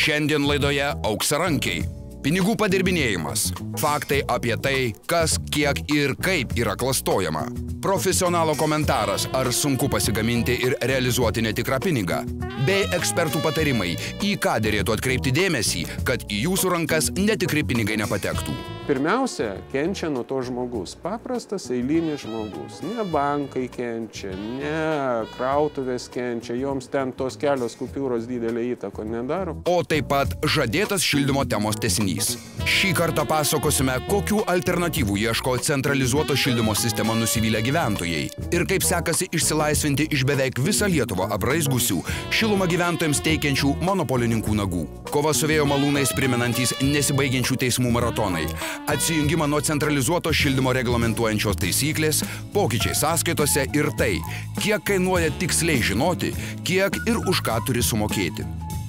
Šiandien laidoje auksarankiai. Pinigų padirbinėjimas. Faktai apie tai, kas, kiek ir kaip yra klastojama. Profesionalo komentaras, ar sunku pasigaminti ir realizuoti netikrą pinigą. Bei ekspertų patarimai, į ką derėtų atkreipti dėmesį, kad į jūsų rankas netikri pinigai nepatektų. Pirmiausia, kenčia nuo to žmogus. Paprastas, eilinis žmogus. Ne bankai kenčia, ne krautuvės kenčia, joms ten tos kelios kupiūros didelę įtaką nedaro. O taip pat žadėtas šildymo temos tęsinys. Šį kartą pasakosime, kokių alternatyvų ieško centralizuoto šildymo sistema nusivylę gyventojai ir kaip sekasi išsilaisvinti iš beveik visą Lietuvą apraizgusių šilumą gyventojams teikiančių monopolininkų nagų. Kova su vėjo malūnais primenantys nesibaigiančių teismų maratonai. Atsijungimą nuo centralizuoto šildymo reglamentuojančios taisyklės, pokyčiai sąskaitose ir tai, kiek kainuoja tiksliai žinoti, kiek ir už ką turi sumokėti.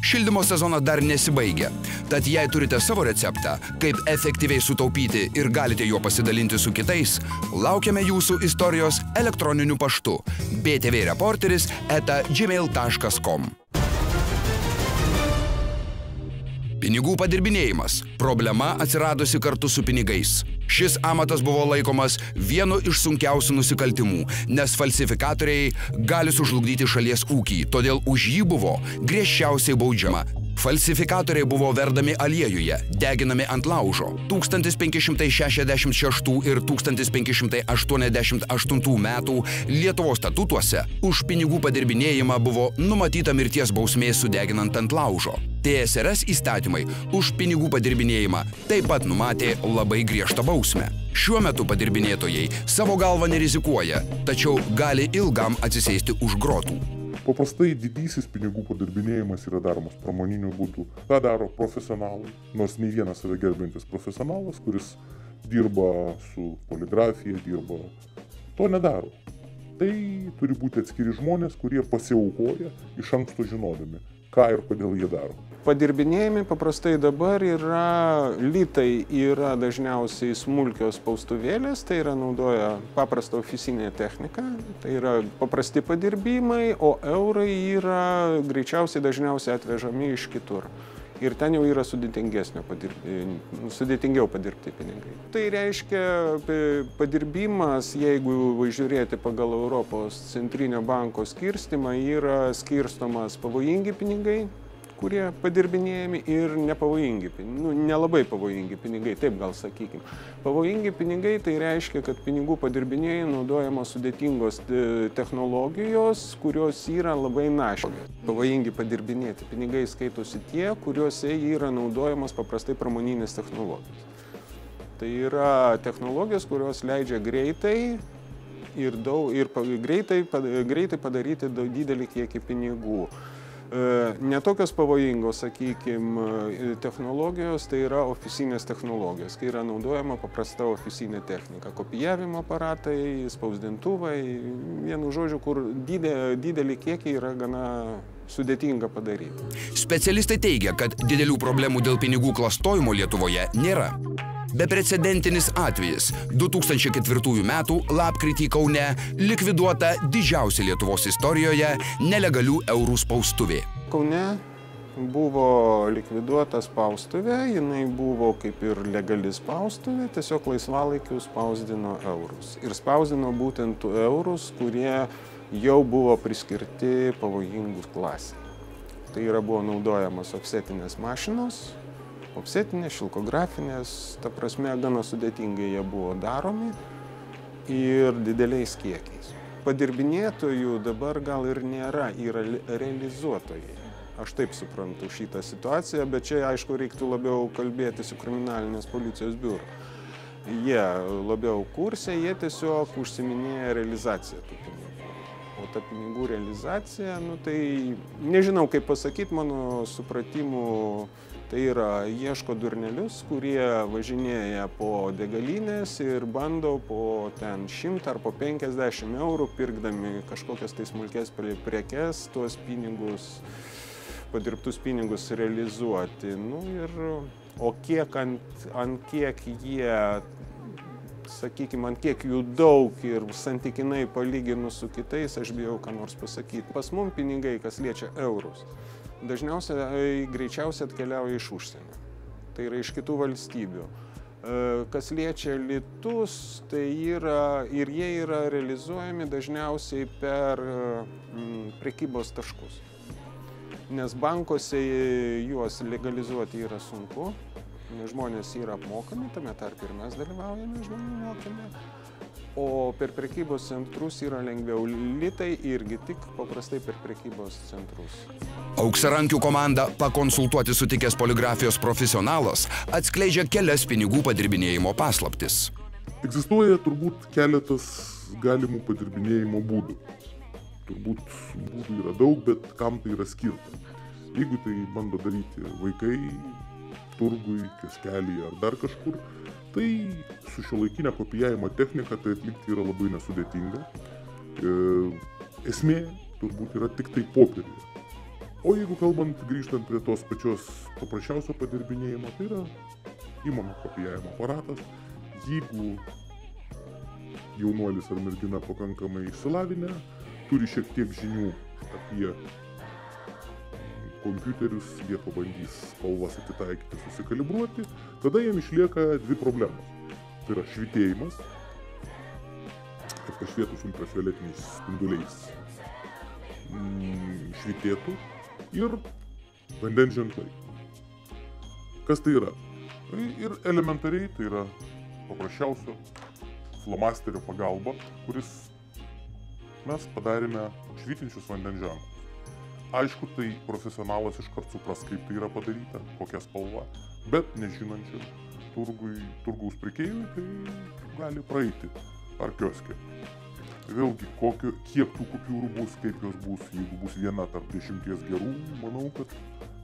Šildymo sezonas dar nesibaigia, tad jei turite savo receptą, kaip efektyviai sutaupyti ir galite juo pasidalinti su kitais, laukiame jūsų istorijos elektroniniu paštu btvreporteris@gmail.com. Pinigų padirbinėjimas. Problema atsiradusi kartu su pinigais. Šis amatas buvo laikomas vienu iš sunkiausių nusikaltimų, nes falsifikatoriai gali sužlugdyti šalies ūkį, todėl už jį buvo griežčiausiai baudžiama. Falsifikatoriai buvo verdami aliejuje, deginami ant laužo. 1566 ir 1588 metų Lietuvos statutuose už pinigų padirbinėjimą buvo numatyta mirties bausmė sudeginant ant laužo. TSRS įstatymai už pinigų padirbinėjimą taip pat numatė labai griežtą bausmę. Šiuo metu padirbinėtojai savo galvą nerizikuoja, tačiau gali ilgam atsisėsti už grotų. Paprastai didysis pinigų padirbinėjimas yra daromas pramoniniu būdu. Ką daro profesionalai, nors nei vienas save gerbiantis profesionalas, kuris dirba su poligrafija, to nedaro. Tai turi būti atskiri žmonės, kurie pasiaukoja iš anksto žinodami, ką ir kodėl jie daro. Padirbinėjami paprastai dabar yra litai, yra dažniausiai smulkios spaustuvėlės, tai yra naudoja paprastą ofisinę techniką, tai yra paprasti padirbimai, o eurai yra greičiausiai dažniausiai atvežami iš kitur. Ir ten jau yra sudėtingiau padirbti pinigai. Tai reiškia, padirbimas, jeigu žiūrėti pagal Europos centrinio banko skirstimą, yra skirstomas pavojingi pinigai, kurie padirbinėjami, ir nepavojingi, nelabai pavojingi pinigai, taip gal sakykime. Pavojingi pinigai tai reiškia, kad pinigų padirbinėjai naudojamos sudėtingos technologijos, kurios yra labai našios. Pavojingi padirbinėti pinigai skaitosi tie, kuriuose yra naudojamos paprastai pramoninės technologijos. Tai yra technologijos, kurios leidžia greitai greitai padaryti didelį kiekį pinigų. Netokios pavojingos, sakykime, technologijos, tai yra ofisinės technologijos, kai yra naudojama paprasta ofisinė technika. Kopijavimo aparatai, spausdintuvai, vienu žodžiu, kur didelį kiekį yra gana sudėtinga padaryti. Specialistai teigia, kad didelių problemų dėl pinigų klastojimo Lietuvoje nėra. Beprecedentinis atvejis. 2004 metų lapkritį Kaune likviduota didžiausia Lietuvos istorijoje nelegalių eurų spaustuvė. Kaune buvo likviduota spaustuvė, jinai buvo kaip ir legali spaustuvė, tiesiog laisvalaikiu spausdino eurus. Ir spausdino būtent eurus, kurie jau buvo priskirti pavojingų klasiai. Tai yra buvo naudojamos ofsetinės mašinos, ofsetinės, šilkografinės, ta prasme, gana sudėtingai jie buvo daromi ir dideliais kiekiais. Padirbinėtojų dabar gal ir nėra, yra realizuotojai. Aš taip suprantu šitą situaciją, bet čia, aišku, reiktų labiau kalbėti su kriminalinės policijos biuru. Jie labiau kurse, jie tiesiog užsiminėja realizaciją tų pinigų. O ta pinigų realizacija, tai nežinau kaip pasakyti, mano supratimu, tai yra ieško durnelius, kurie važinėja po degalinės ir bando po 100 ar po 50 eurų, pirkdami kažkokias tai smulkės prekes, tuos pinigus, padirbtus pinigus realizuoti. O kiek ant kiek jie, sakykime, ant kiek jų daug ir santykinai palyginus su kitais, aš bijau ką nors pasakyti. Pas mum pinigai, kas liečia eurus, dažniausiai greičiausiai atkeliauja iš užsienio. Tai yra iš kitų valstybių. Kas liečia litus, tai yra ir jie yra realizuojami dažniausiai per prekybos taškus. Nes bankuose juos legalizuoti yra sunku, nes žmonės yra apmokami, tame tarpe ir mes dalyvaujame žmonių mokyme. O per prekybos centrus yra lengviau. Litai irgi tik paprastai per prekybos centrus. Auksarankių komanda pakonsultuoti sutikęs poligrafijos profesionalas atskleidžia kelias pinigų padirbinėjimo paslaptis. Egzistuoja turbūt keletas galimų padirbinėjimo būdų. Turbūt būdų yra daug, bet kam tai yra skirta. Jeigu tai bando daryti vaikai, turgui, kioskelėje ar dar kažkur, tai su šiuolaikinė kopijavimo technika tai atlikti yra labai nesudėtinga. Esmė turbūt yra tik tai popieriuje. O jeigu kalbant, grįžtant prie tos pačios paprasčiausio padirbinėjimo, tai yra įmonių kopijavimo aparatas. Jeigu jaunuolis ar mergina pakankamai išsilavinę, turi šiek tiek žinių apie kompiuterius, jie pabandys spalvas atitaikyti, susikalibruoti, tada jiem išlieka dvi problemos. Tai yra švytėjimas, kad pašvietus ultravioletiniais spinduliais švytėtų, ir vandens ženklai. Kas tai yra? Ir elementariai tai yra paprasčiausio flomasterio pagalba, kuris mes padarėme švytinčius vandens ženklus. Aišku, tai profesionalas iškart supras, kaip tai yra padaryta, kokia spalva, bet nežinančiam turgaus prekeiviui tai gali praeiti ar kioske. Vėlgi, kiek tų kupiūrų bus, kaip jos bus, jeigu bus viena tarp 10 gerų, manau, kad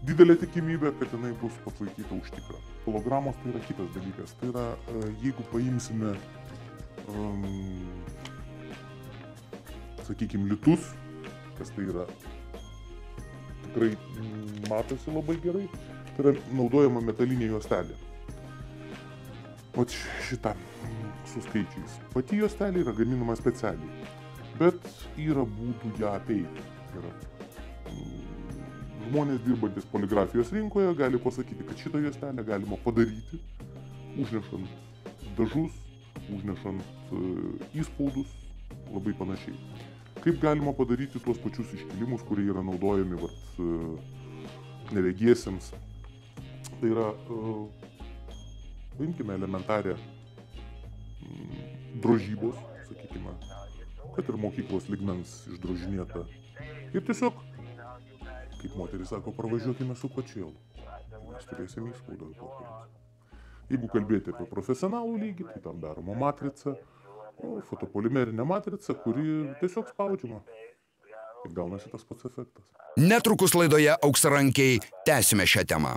didelė tikimybė, kad jinai bus patlaikyta už tikrą. Hologramos tai yra kitas dalykas. Tai yra, jeigu paimsime, sakykime, litus, kas tai yra, tikrai matosi labai gerai, tai yra naudojama metalinė juostelė. O šitą su skaičiais. Pati juostelė yra gaminama specialiai, bet yra būdų ją apeiti. Žmonės dirbantis poligrafijos rinkoje gali pasakyti, kad šitą juostelę galima padaryti, užnešant dažus, užnešant įspaudus, labai panašiai. Kaip galima padaryti tuos pačius iškilimus, kurie yra naudojami neregiesiems. Tai yra, paimkime elementarią drožybos, sakykime, kad ir mokyklos lygmens išdrožinėta. Ir tiesiog, kaip moteris sako, pravažiuokime su kočėlu. Mes turėsime įspaudą. Jeigu kalbėti apie profesionalų lygį, tai tam daroma matrica, fotopolimerinė matrica, kuri tiesiog spaudžiama. Ir gaunasi tas pats efektas. Netrukus laidoje Auksarankiai tęsime šią temą.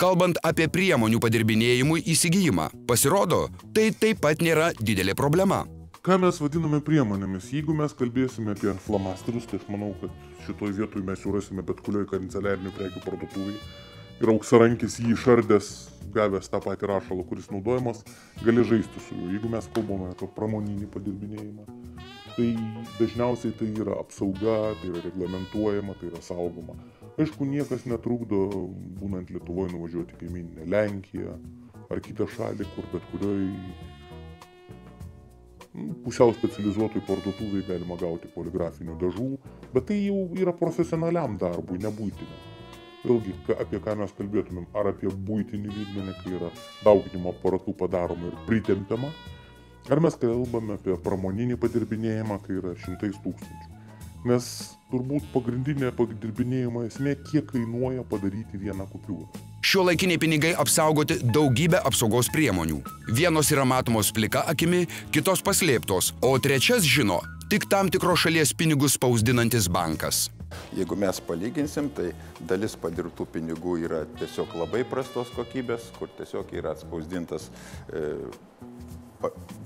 Kalbant apie priemonių padirbinėjimui įsigijimą, pasirodo, tai taip pat nėra didelė problema. Ką mes vadiname priemonėmis? Jeigu mes kalbėsime apie flomasterius, tai aš manau, kad šitoj vietoj mes jų rasime bet kurioj kanceliarinių prekių parduotuvėj. Ir auksarankis jį išardęs, gavęs tą patį rašalą, kuris naudojamas, gali žaisti su juo. Jeigu mes kalbame apie pramoninį padirbinėjimą, tai dažniausiai tai yra apsauga, tai yra reglamentuojama, tai yra saugoma. Aišku, niekas netrukdo, būnant Lietuvoje, nuvažiuoti į kaimyninę Lenkiją ar kitą šalį, kur bet kurioj pusiau specializuotoj parduotuvėj galima gauti poligrafinių dažų, bet tai jau yra profesionaliam darbui, ne buitiniam. Vėlgi, apie ką mes kalbėtumėm, ar apie buitinį lygmenį, kai yra dauginimo aparatų padaroma ir pritempiama, ar mes kalbame apie pramoninį padirbinėjimą, kai yra šimtais tūkstančių. Nes turbūt pagrindinė padirbinėjimo esmė, kiek kainuoja padaryti vieną kupiūrą. Šiuolaikiniai pinigai apsaugoti daugybę apsaugos priemonių. Vienos yra matomos plika akimi, kitos paslėptos, o trečias žino tik tam tikros šalies pinigus spausdinantis bankas. Jeigu mes palyginsim, tai dalis padirbtų pinigų yra tiesiog labai prastos kokybės, kur tiesiog yra atspausdintas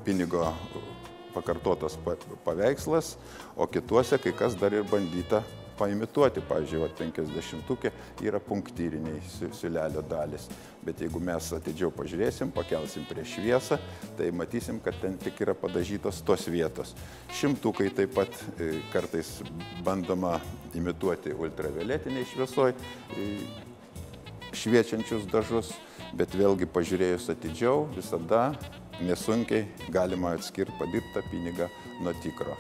pinigo pakartotas paveikslas, o kituose kai kas dar ir bandyta paimituoti. Pavyzdžiui, 50-ukė yra punktyriniai siūlelio dalis. Bet jeigu mes atidžiau pažiūrėsim, pakelsim prieš šviesą, tai matysim, kad ten tik yra padažytos tos vietos. Šimtukai taip pat kartais bandoma imituoti ultravioletiniai šviesoj šviečiančius dažus, bet vėlgi pažiūrėjus atidžiau, visada nesunkiai galima atskirti padirbtą pinigą nuo tikro.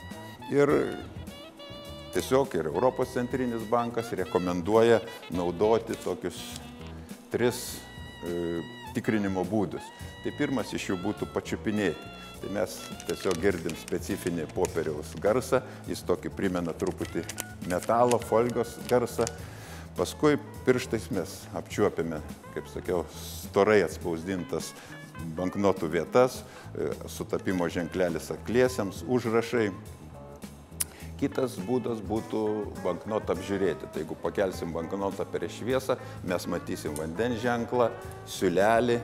Ir tiesiog ir Europos centrinis bankas rekomenduoja naudoti tokius 3 tikrinimo būdus. Tai pirmas iš jų būtų pačiupinėti. Tai mes tiesiog girdim specifinį popieriaus garsą, jis tokį primena truputį metalo, folgos garsą. Paskui pirštais mes apčiuopiame, kaip sakiau, storai atspausdintas banknotų vietas, sutapimo ženklelis akliesiems, užrašai. Kitas būdas būtų banknotą apžiūrėti. Tai jeigu pakelsim banknotą prieš šviesą, mes matysim vandens ženklą, siūlelį.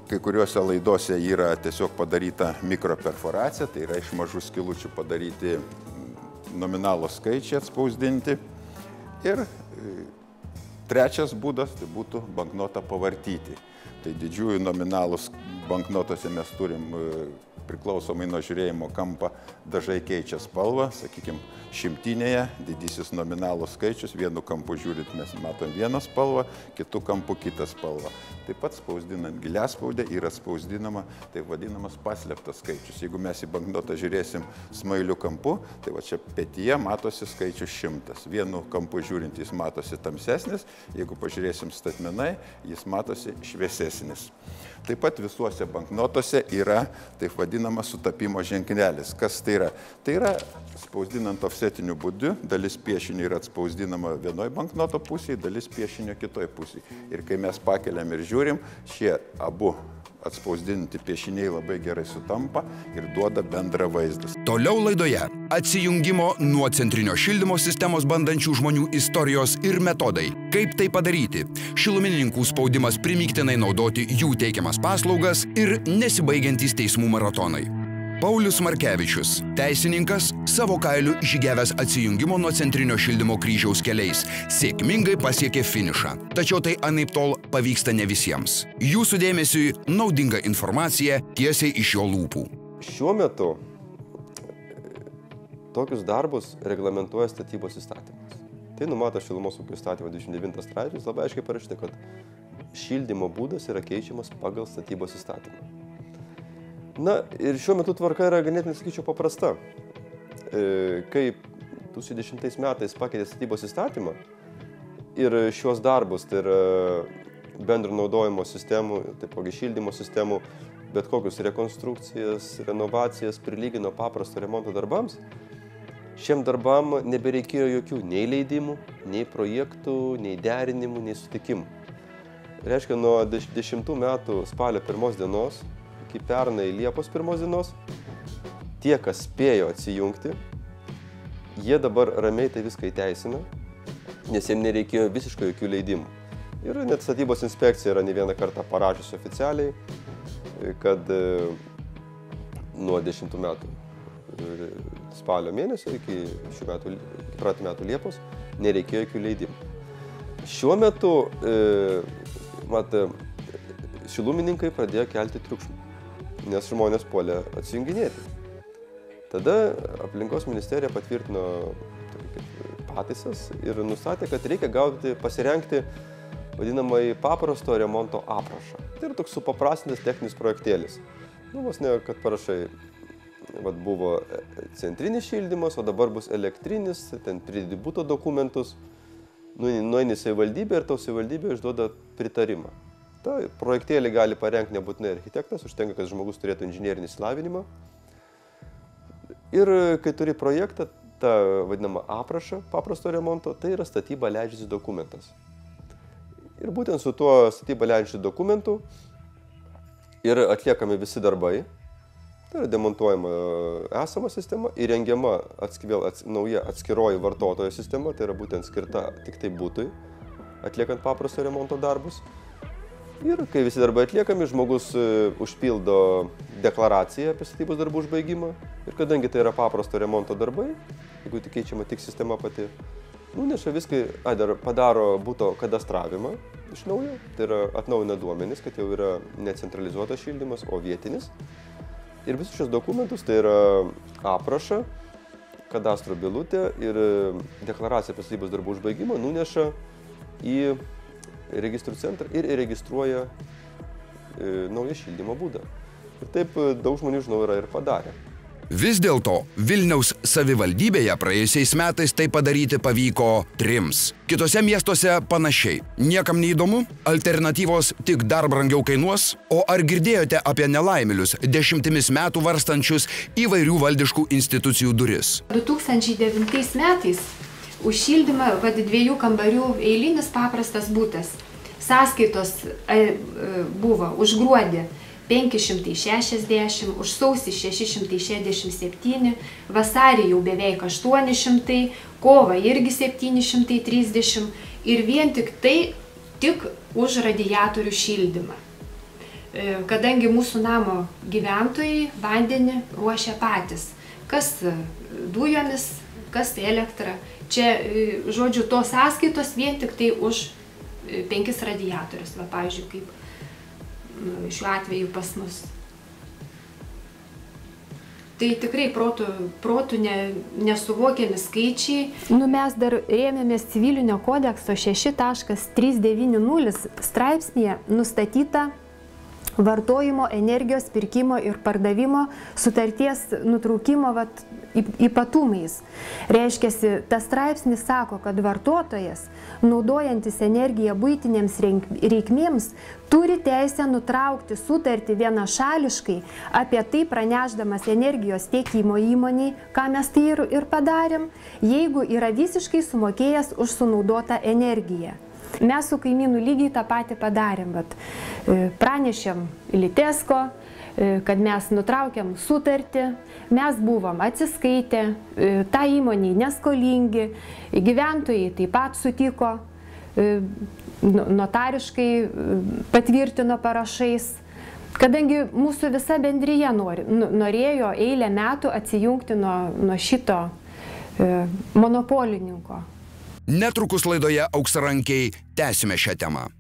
Kai kuriuose laidose yra tiesiog padaryta mikroperforacija, tai yra iš mažų skylučių padaryti nominalo skaičiai atspausdinti. Ir trečias būdas tai būtų banknotą pavartyti. Tai didžiųjų nominalus banknotose mes turim priklausomai nuo žiūrėjimo kampą dažai keičia spalvą, sakykime, šimtinėje didysis nominalų skaičius, vienu kampu žiūrint mes matom vieną spalvą, kitu kampu kitą spalvą. Taip pat spausdinant giliaspaudę yra spausdinama taip vadinamas paslėptas skaičius. Jeigu mes į banknotą žiūrėsim smailiu kampu, tai va čia petyje matosi skaičius 100. Vienu kampu žiūrint jis matosi tamsesnis, jeigu pažiūrėsim statmenai, jis matosi šviesesnis. Taip pat visuose banknotose yra taip vadinamas sutapimo ženklelis. Kas tai yra? Tai yra spausdinant ofsetiniu būdu, dalis piešinio yra atspausdinama vienoj banknoto pusėje, dalis piešinio kitoj pusėje. Ir kai mes pakeliam ir žiūrim, šie abu atspausdinti piešiniai labai gerai sutampa ir duoda bendrą vaizdą. Toliau laidoje atsijungimo nuo centrinio šildymo sistemos bandančių žmonių istorijos ir metodai. Kaip tai padaryti? Šiluminininkų spaudimas primygtinai naudoti jų teikiamas paslaugas ir nesibaigiantys teismų maratonai. Paulius Markevičius, teisininkas, savo kailiu žygiavęs atsijungimo nuo centrinio šildymo kryžiaus keliais, sėkmingai pasiekė finišą. Tačiau tai anaiptol pavyksta ne visiems. Jūsų dėmesiui naudinga informacija tiesiai iš jo lūpų. Šiuo metu tokius darbus reglamentuoja statybos įstatymas. Tai numato šilumos ūkio įstatymo 29 straipsnis, labai aiškiai parašyta, kad šildymo būdas yra keičiamas pagal statybos įstatymą. Na ir šiuo metu tvarka yra ganėtinai, sakyčiau, paprasta. Kai 2010 metais pakeitė statybos įstatymą ir šios darbus, tai yra bendro naudojimo sistemų, taipogi šildymo sistemų, bet kokius rekonstrukcijas, renovacijas prilygino paprasto remonto darbams, šiem darbam nebereikėjo jokių nei leidimų, nei projektų, nei derinimų, nei sutikimų. Reiškia, nuo 10 metų spalio 1 dienos iki pernai Liepos 1 dienos, tie, kas spėjo atsijungti, jie dabar ramiai tai viską įteisina, nes jiems nereikėjo visiškai jokių leidimų. Ir net statybos inspekcija yra ne vieną kartą parašiusi oficialiai, kad nuo 10 metų spalio mėnesio iki praeitų metų Liepos nereikėjo jokių leidimų. Šiuo metu šilumininkai pradėjo kelti triukšmą, nes žmonės puolė atsijunginėti. Tada aplinkos ministerija patvirtino pataisas ir nustatė, kad reikia pasirengti vadinamąjį paprasto remonto aprašą. Tai yra toks supaprastintas techninis projektėlis. Vos ne, kad parašai, buvo centrinis šildymas, o dabar bus elektrinis, ten pridedi buto dokumentus, nueini į savivaldybę ir tau savivaldybė išduoda pritarimą. Ta projektėlį gali parengti nebūtinai architektas, užtenka, kad žmogus turėtų inžinierinį išsilavinimą. Ir kai turi projektą, tą vadinamą aprašą paprasto remonto, tai yra statybą leidžiantis dokumentas. Ir būtent su tuo statybą leidžiančiu dokumentu ir atliekami visi darbai. Tai yra demontuojama esama sistema, įrengiama nauja atskiroji vartotojo sistema, tai yra būtent skirta tik tai butui, atliekant paprasto remonto darbus. Ir kai visi darbai atliekami, žmogus užpildo deklaraciją apie statybos darbų užbaigimą. Ir kadangi tai yra paprasto remonto darbai, jeigu tik keičiama tik sistema pati. Nuneša viską, dar padaro būto kadastravimą iš naujo, tai yra atnaujina duomenis, kad jau yra necentralizuotas šildymas, o vietinis. Ir visus šios dokumentus, tai yra aprašą, kadastro bylutę ir deklaraciją apie statybos darbų užbaigimą nuneša į registrų centrą ir įregistruoja naują šildymo būdą. Ir taip daug žmonių, žinau, yra ir padarę. Vis dėlto Vilniaus savivaldybėje praėjusiais metais tai padaryti pavyko 3. Kitose miestuose panašiai. Niekam neįdomu? Alternatyvos tik dar brangiau kainuos? O ar girdėjote apie nelaimėlius 10 metų varstančius įvairių valdiškų institucijų duris? 2009 metais už šildymą 2 kambarių eilinis paprastas būtas. Sąskaitos buvo už gruodį 560, už sausį 667, vasarį jau beveik 800, kovą irgi 730 ir vien tik tai tik už radiatorių šildymą. Kadangi mūsų namo gyventojai vandenį ruošia patys, kas dujomis, kas elektra. Čia, žodžiu, tos sąskaitos vien tik tai už 5 radiatorius, va, pavyzdžiui, kaip šiuo atveju pas mus. Tai tikrai protų nesuvokiami skaičiai. Mes dar rėmėmės civilinio kodekso 6.390 straipsnėje nustatyta vartojimo, energijos pirkimo ir pardavimo sutarties nutraukimo ypatumais. Reiškiasi, tas straipsnis sako, kad vartotojas, naudojantis energiją buitinėms reikmėms, turi teisę nutraukti sutartį vienašališkai, apie tai pranešdamas energijos tiekimo įmoniai, ką mes tai ir padarėm, jeigu yra visiškai sumokėjęs už sunaudotą energiją. Mes su kaimynų lygiai tą patį padarėm, bet pranešėm Litesko, kad mes nutraukėm sutartį, mes buvom atsiskaitę, tą įmonį neskolingi, gyventojai taip pat sutiko, notariškai patvirtino parašais, kadangi mūsų visa bendrija norėjo eilę metų atsijungti nuo šito monopolininko. Netrukus laidoje Auksarankiai tęsime šią temą.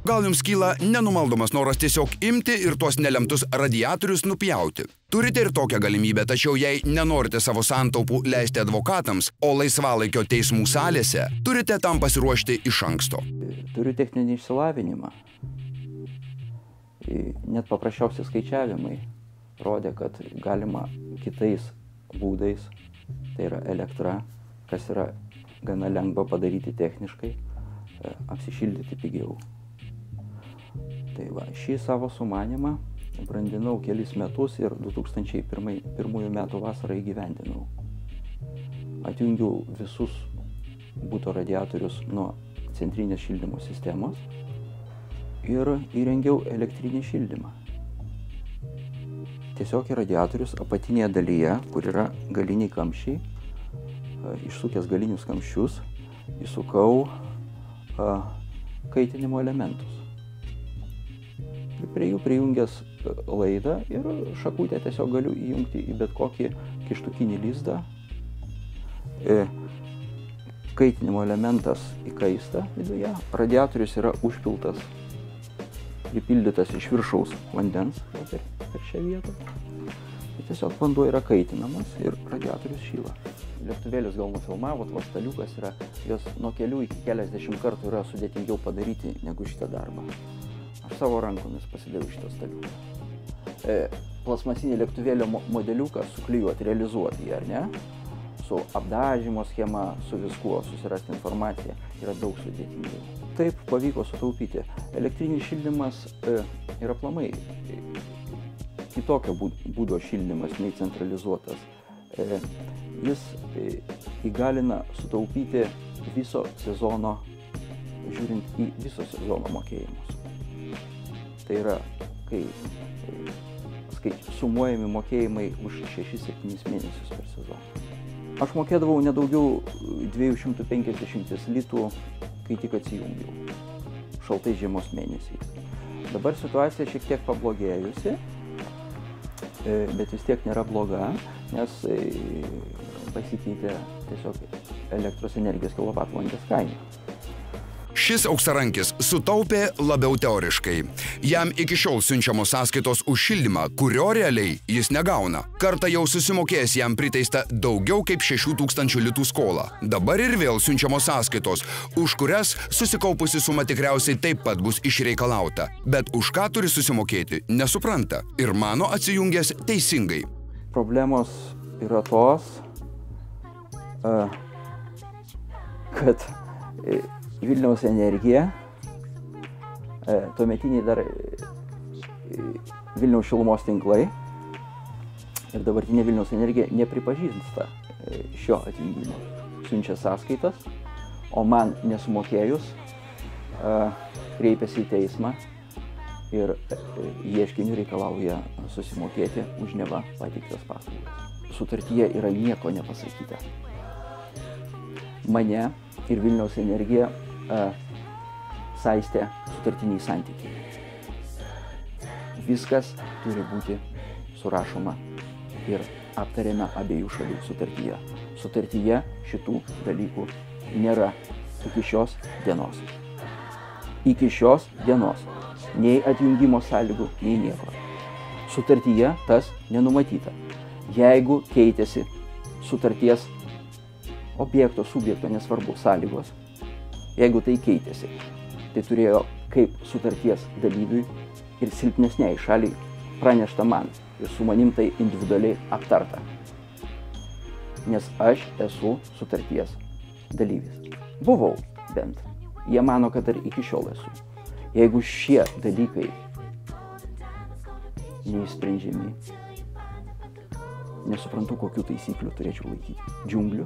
Gal jums kyla nenumaldomas noras tiesiog imti ir tuos nelemtus radiatorius nupjauti? Turite ir tokią galimybę, tačiau jei nenorite savo santaupų leisti advokatams, o laisvalaikio teismų salėse, turite tam pasiruošti iš anksto. Turiu techninį išsilavinimą. Net paprasčiausi skaičiavimai rodė, kad galima kitais būdais, tai yra elektra, kas yra gana lengva padaryti techniškai, apsišildyti pigiau. Tai va, šį savo sumanymą brandinau kelis metus ir 2001 metų vasarą įgyvendinau. Atjungiau visus buto radiatorius nuo centrinės šildymo sistemos ir įrengiau elektrinį šildymą. Tiesiog į radiatorius apatinėje dalyje, kur yra galiniai kamščiai, išsukęs galinius kamščius, įsukau kaitinimo elementus. Ir prie jų prijungęs laidą ir šakutę tiesiog galiu įjungti į bet kokį kištukinį lizdą. Kaitinimo elementas įkaista viduje, radiatorius yra užpiltas, pripildytas iš viršaus vandens per šią vietą. Ir tiesiog vanduo yra kaitinamas ir radiatorius šyla. Lėktuvėlis gal nufilmavot, va staliukas yra, jos nuo kelių iki keliasdešimt kartų yra sudėtingiau padaryti negu šitą darbą. Aš savo rankomis pasidariau šitą staliuką. Plasmasinį lėktuvėlio modeliuką suklijuoti, realizuoti, ar ne? Su apdažymo schema, su viskuo susirasti informaciją yra daug sudėtingiau. Taip pavyko sutaupyti. Elektrinis šildymas yra aplamai kitokio būdo šildymas nei centralizuotas. Jis įgalina sutaupyti viso sezono, žiūrint į viso sezono mokėjimus. Tai yra, kai sumuojami mokėjimai už 6-7 mėnesius per sezoną. Aš mokėdavau nedaugiau 250 litų, kai tik atsijungiau. šaltais žiemos mėnesiais. Dabar situacija šiek tiek pablogėjusi, bet vis tiek nėra bloga, nes pasikeitė tiesiog elektros energijos kilovatvalandės kaina. Šis auksarankis sutaupė labiau teoriškai. Jam iki šiol siunčiamos sąskaitos už šildymą, kurio realiai jis negauna. Kartą jau susimokėjęs jam priteista daugiau kaip 6000 litų skolą. Dabar ir vėl siunčiamos sąskaitos, už kurias susikaupusi suma tikriausiai taip pat bus išreikalauta. Bet už ką turi susimokėti, nesupranta ir mano atsijungęs teisingai. Problemos yra tos, kad Vilniaus energija, tuometiniai dar Vilniaus šilumos tinklai ir dabartinė Vilniaus energija nepripažįsta šio atjungimo. Siunčia sąskaitas, o man nesumokėjus kreipiasi į teismą ir ieškiniu reikalauja susimokėti už neva pateiktas paslaugas. Sutartyje yra nieko nepasakyta. Mane ir Vilniaus energija saistė sutartiniai santykiai. Viskas turi būti surašoma ir aptariame abiejų šalių sutartyje. Sutartyje šitų dalykų nėra iki šios dienos. Iki šios dienos. Nei atjungimo sąlygų, nei nieko. Sutartyje tas nenumatyta. Jeigu keitėsi sutarties objekto, subjekto, nesvarbu, sąlygos, jeigu tai keitėsi, tai turėjo kaip sutarties dalyviui ir silpnesniai šaliai pranešta man ir su manim tai individualiai aptarta. Nes aš esu sutarties dalyvis. Buvau bent. Jie mano, kad dar iki šiol esu. Jeigu šie dalykai neįsprendžiami, nesuprantu, kokių taisyklių turėčiau laikyti. Džiunglių.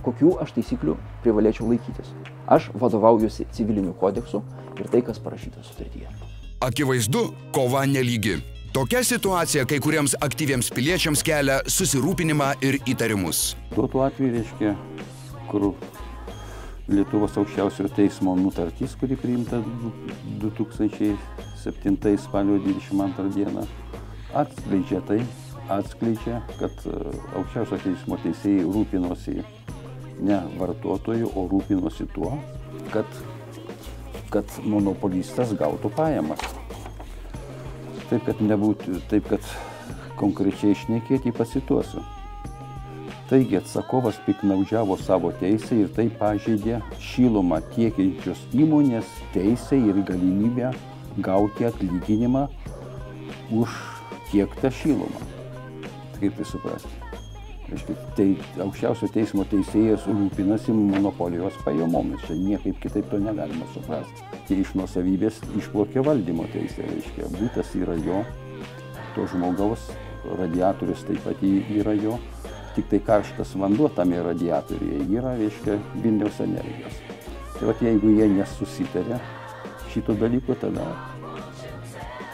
Kokių aš taisyklių privalėčiau laikytis. Aš vadovaujuosi civiliniu kodeksu ir tai, kas parašyta sutartyje. Akivaizdu, kova nelygi. Tokia situacija kai kuriems aktyviems piliečiams kelia susirūpinimą ir įtarimus. Tuo atveju reiškia, kur Lietuvos aukščiausiojo teismo nutartis, kuri priimta 2007 spalio 22 dieną, atskleidžia, kad aukščiausio teismo teisėjai rūpinosi ne vartotojų, o rūpinosi tuo, kad monopolistas gautų pajamas. Taip, kad konkrečiai šnekėti pasituosiu. Taigi atsakovas piknaudžiavo savo teisę ir tai pažeidė šilumą tiekiančios įmonės teisę ir galimybę gauti atlyginimą už tiektą šilumą. Kaip tai suprasti? Tai aukščiausio teismo teisėjas rūpinasi monopolijos pajamomis. Čia niekaip kitaip to negalima suprasti. Tai iš nuosavybės išplaukia valdymo teisė. Butas yra jo, to žmogaus, radiatorius taip pat yra jo. Tik tai karštas vanduo tame radiatoriuje yra, Vilniaus energijos. Tai jeigu jie nesusitarė šito dalyko, tada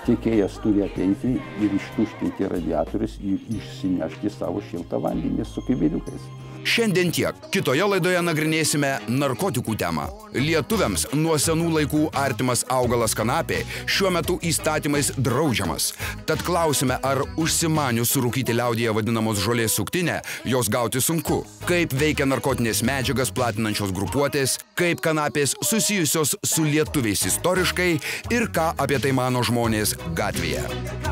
tiekėjas turi ateiti ir ištuštinti radiatorius ir išsinešti savo šiltą vandenį su kibiriukais. Šiandien tiek. Kitoje laidoje nagrinėsime narkotikų temą. Lietuviams nuo senų laikų artimas augalas kanapė šiuo metu įstatymais draudžiamas. Tad klausime, ar užsimanius surūkyti liaudyje vadinamos žolės suktinę, jos gauti sunku. Kaip veikia narkotinės medžiagas platinančios grupuotės, kaip kanapės susijusios su lietuviais istoriškai ir ką apie tai mano žmonės gatvėje.